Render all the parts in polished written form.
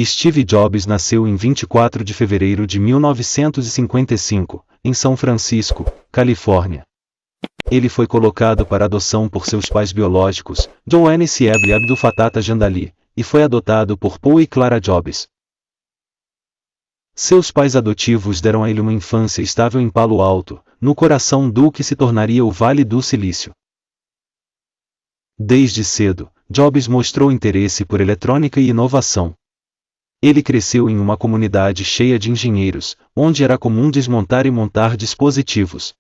Steve Jobs nasceu em 24 de fevereiro de 1955, em São Francisco, Califórnia. Ele foi colocado para adoção por seus pais biológicos, John N. Sieb e Abdul Fattah Jandali, e foi adotado por Paul e Clara Jobs. Seus pais adotivos deram a ele uma infância estável em Palo Alto, no coração do que se tornaria o Vale do Silício. Desde cedo, Jobs mostrou interesse por eletrônica e inovação. Ele cresceu em uma comunidade cheia de engenheiros, onde era comum desmontar e montar dispositivos.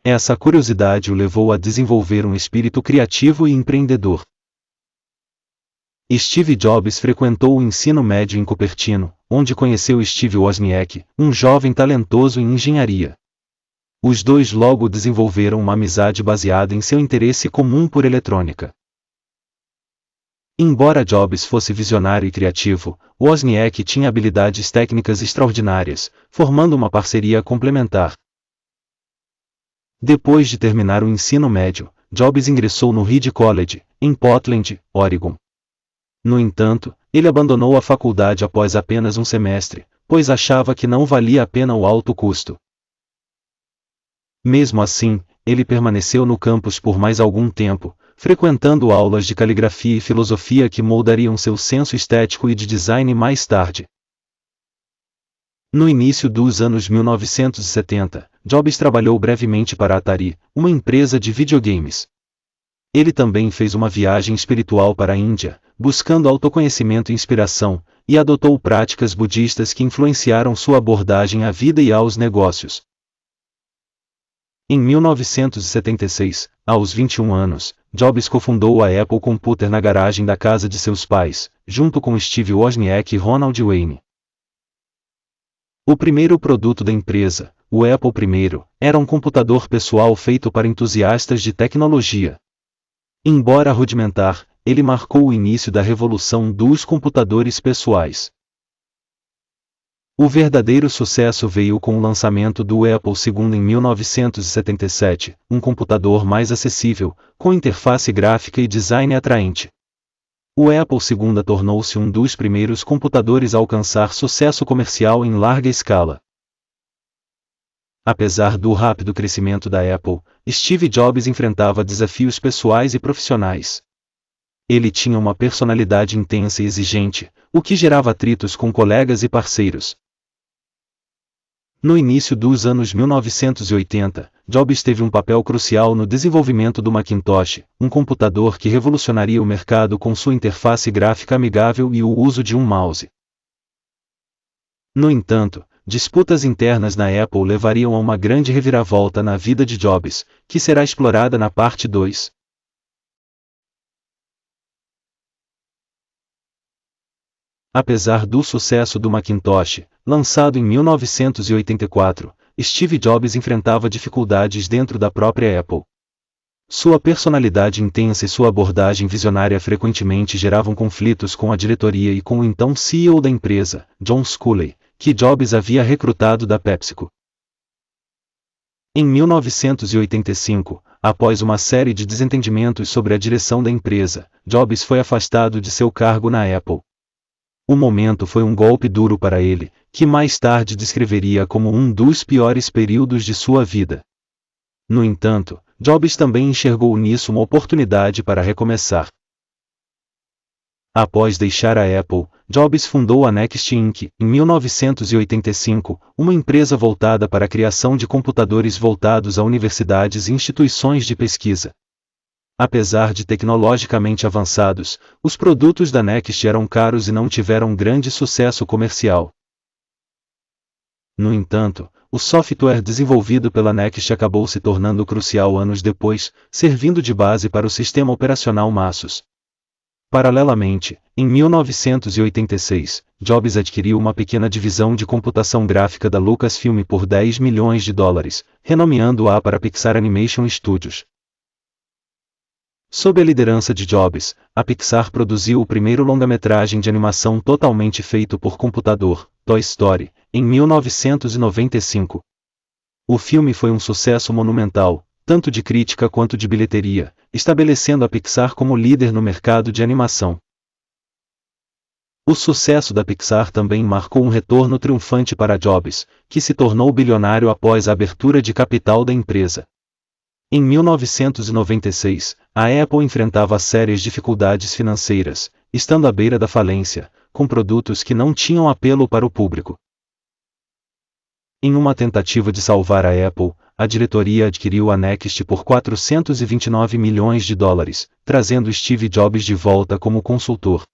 Essa curiosidade o levou a desenvolver um espírito criativo e empreendedor. Steve Jobs frequentou o ensino médio em Cupertino, onde conheceu Steve Wozniak, um jovem talentoso em engenharia. Os dois logo desenvolveram uma amizade baseada em seu interesse comum por eletrônica. Embora Jobs fosse visionário e criativo, Wozniak tinha habilidades técnicas extraordinárias, formando uma parceria complementar. Depois de terminar o ensino médio, Jobs ingressou no Reed College, em Portland, Oregon. No entanto, ele abandonou a faculdade após apenas um semestre, pois achava que não valia a pena o alto custo. Mesmo assim, ele permaneceu no campus por mais algum tempo, frequentando aulas de caligrafia e filosofia que moldariam seu senso estético e de design mais tarde. No início dos anos 1970, Jobs trabalhou brevemente para a Atari, uma empresa de videogames. Ele também fez uma viagem espiritual para a Índia, buscando autoconhecimento e inspiração, e adotou práticas budistas que influenciaram sua abordagem à vida e aos negócios. Em 1976, aos 21 anos, Jobs cofundou a Apple Computer na garagem da casa de seus pais, junto com Steve Wozniak e Ronald Wayne. O primeiro produto da empresa, o Apple I, era um computador pessoal feito para entusiastas de tecnologia. Embora rudimentar, ele marcou o início da revolução dos computadores pessoais. O verdadeiro sucesso veio com o lançamento do Apple II em 1977, um computador mais acessível, com interface gráfica e design atraente. O Apple II tornou-se um dos primeiros computadores a alcançar sucesso comercial em larga escala. Apesar do rápido crescimento da Apple, Steve Jobs enfrentava desafios pessoais e profissionais. Ele tinha uma personalidade intensa e exigente, o que gerava atritos com colegas e parceiros. No início dos anos 1980, Jobs teve um papel crucial no desenvolvimento do Macintosh, um computador que revolucionaria o mercado com sua interface gráfica amigável e o uso de um mouse. No entanto, disputas internas na Apple levariam a uma grande reviravolta na vida de Jobs, que será explorada na parte 2. Apesar do sucesso do Macintosh, lançado em 1984, Steve Jobs enfrentava dificuldades dentro da própria Apple. Sua personalidade intensa e sua abordagem visionária frequentemente geravam conflitos com a diretoria e com o então CEO da empresa, John Sculley, que Jobs havia recrutado da PepsiCo. Em 1985, após uma série de desentendimentos sobre a direção da empresa, Jobs foi afastado de seu cargo na Apple. O momento foi um golpe duro para ele, que mais tarde descreveria como um dos piores períodos de sua vida. No entanto, Jobs também enxergou nisso uma oportunidade para recomeçar. Após deixar a Apple, Jobs fundou a Next Inc., em 1985, uma empresa voltada para a criação de computadores voltados a universidades e instituições de pesquisa. Apesar de tecnologicamente avançados, os produtos da Next eram caros e não tiveram grande sucesso comercial. No entanto, o software desenvolvido pela Next acabou se tornando crucial anos depois, servindo de base para o sistema operacional MASUS. Paralelamente, em 1986, Jobs adquiriu uma pequena divisão de computação gráfica da Lucasfilm por $10 milhões, renomeando-a para Pixar Animation Studios. Sob a liderança de Jobs, a Pixar produziu o primeiro longa-metragem de animação totalmente feito por computador, Toy Story, em 1995. O filme foi um sucesso monumental, tanto de crítica quanto de bilheteria, estabelecendo a Pixar como líder no mercado de animação. O sucesso da Pixar também marcou um retorno triunfante para Jobs, que se tornou bilionário após a abertura de capital da empresa. Em 1996, a Apple enfrentava sérias dificuldades financeiras, estando à beira da falência, com produtos que não tinham apelo para o público. Em uma tentativa de salvar a Apple, a diretoria adquiriu a Next por $429 milhões, trazendo Steve Jobs de volta como consultor.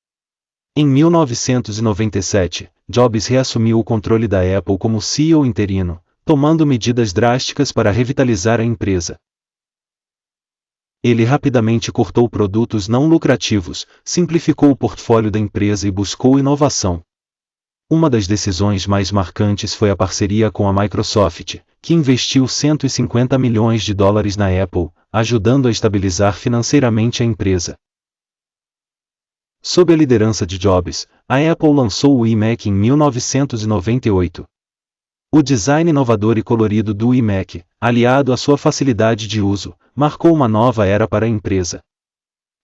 Em 1997, Jobs reassumiu o controle da Apple como CEO interino, tomando medidas drásticas para revitalizar a empresa. Ele rapidamente cortou produtos não lucrativos, simplificou o portfólio da empresa e buscou inovação. Uma das decisões mais marcantes foi a parceria com a Microsoft, que investiu $150 milhões na Apple, ajudando a estabilizar financeiramente a empresa. Sob a liderança de Jobs, a Apple lançou o iMac em 1998. O design inovador e colorido do iMac, aliado à sua facilidade de uso, marcou uma nova era para a empresa.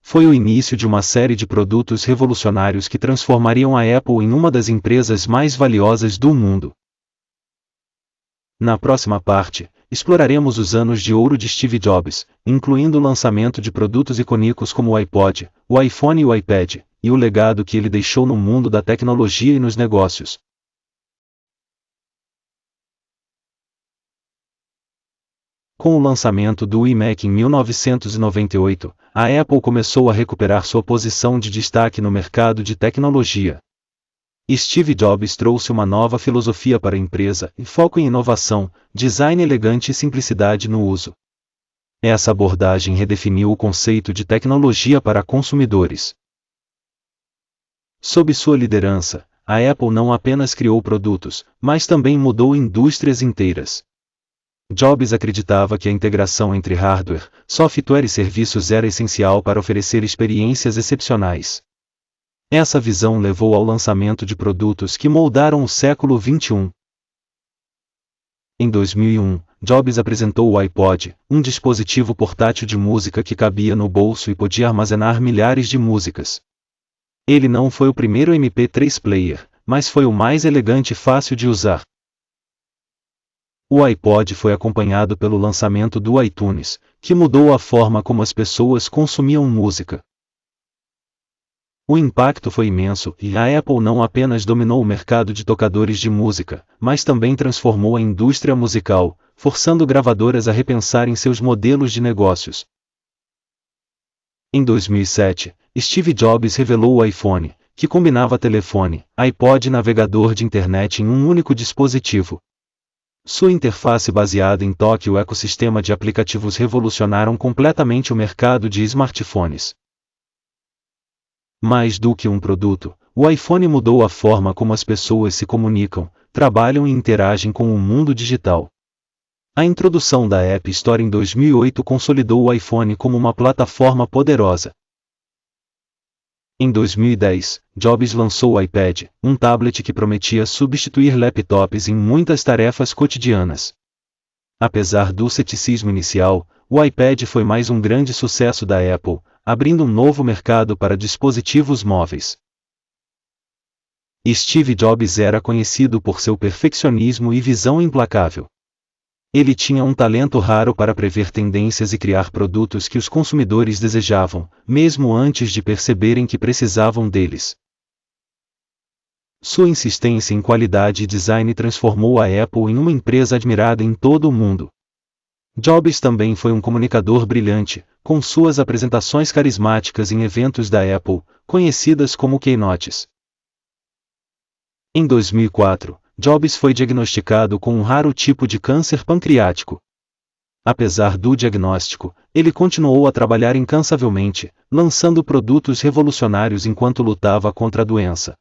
Foi o início de uma série de produtos revolucionários que transformariam a Apple em uma das empresas mais valiosas do mundo. Na próxima parte, exploraremos os anos de ouro de Steve Jobs, incluindo o lançamento de produtos icônicos como o iPod, o iPhone e o iPad, e o legado que ele deixou no mundo da tecnologia e nos negócios. Com o lançamento do iMac em 1998, a Apple começou a recuperar sua posição de destaque no mercado de tecnologia. Steve Jobs trouxe uma nova filosofia para a empresa e foco em inovação, design elegante e simplicidade no uso. Essa abordagem redefiniu o conceito de tecnologia para consumidores. Sob sua liderança, a Apple não apenas criou produtos, mas também mudou indústrias inteiras. Jobs acreditava que a integração entre hardware, software e serviços era essencial para oferecer experiências excepcionais. Essa visão levou ao lançamento de produtos que moldaram o século XXI. Em 2001, Jobs apresentou o iPod, um dispositivo portátil de música que cabia no bolso e podia armazenar milhares de músicas. Ele não foi o primeiro MP3 player, mas foi o mais elegante e fácil de usar. O iPod foi acompanhado pelo lançamento do iTunes, que mudou a forma como as pessoas consumiam música. O impacto foi imenso e a Apple não apenas dominou o mercado de tocadores de música, mas também transformou a indústria musical, forçando gravadoras a repensarem seus modelos de negócios. Em 2007, Steve Jobs revelou o iPhone, que combinava telefone, iPod e navegador de internet em um único dispositivo. Sua interface baseada em toque e o ecossistema de aplicativos revolucionaram completamente o mercado de smartphones. Mais do que um produto, o iPhone mudou a forma como as pessoas se comunicam, trabalham e interagem com o mundo digital. A introdução da App Store em 2008 consolidou o iPhone como uma plataforma poderosa. Em 2010, Jobs lançou o iPad, um tablet que prometia substituir laptops em muitas tarefas cotidianas. Apesar do ceticismo inicial, o iPad foi mais um grande sucesso da Apple, abrindo um novo mercado para dispositivos móveis. Steve Jobs era conhecido por seu perfeccionismo e visão implacável. Ele tinha um talento raro para prever tendências e criar produtos que os consumidores desejavam, mesmo antes de perceberem que precisavam deles. Sua insistência em qualidade e design transformou a Apple em uma empresa admirada em todo o mundo. Jobs também foi um comunicador brilhante, com suas apresentações carismáticas em eventos da Apple, conhecidas como keynotes. Em 2004, Jobs foi diagnosticado com um raro tipo de câncer pancreático. Apesar do diagnóstico, ele continuou a trabalhar incansavelmente, lançando produtos revolucionários enquanto lutava contra a doença.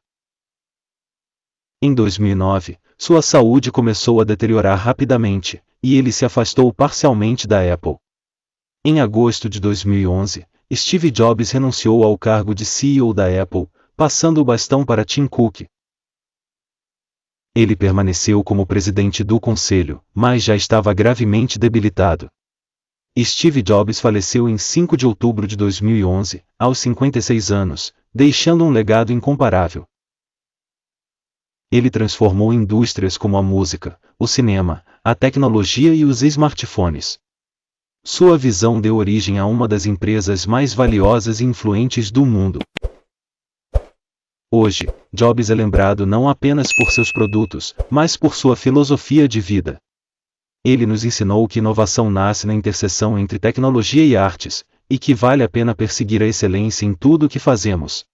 Em 2009, sua saúde começou a deteriorar rapidamente, e ele se afastou parcialmente da Apple. Em agosto de 2011, Steve Jobs renunciou ao cargo de CEO da Apple, passando o bastão para Tim Cook. Ele permaneceu como presidente do conselho, mas já estava gravemente debilitado. Steve Jobs faleceu em 5 de outubro de 2011, aos 56 anos, deixando um legado incomparável. Ele transformou indústrias como a música, o cinema, a tecnologia e os smartphones. Sua visão deu origem a uma das empresas mais valiosas e influentes do mundo. Hoje, Jobs é lembrado não apenas por seus produtos, mas por sua filosofia de vida. Ele nos ensinou que inovação nasce na interseção entre tecnologia e artes, e que vale a pena perseguir a excelência em tudo o que fazemos.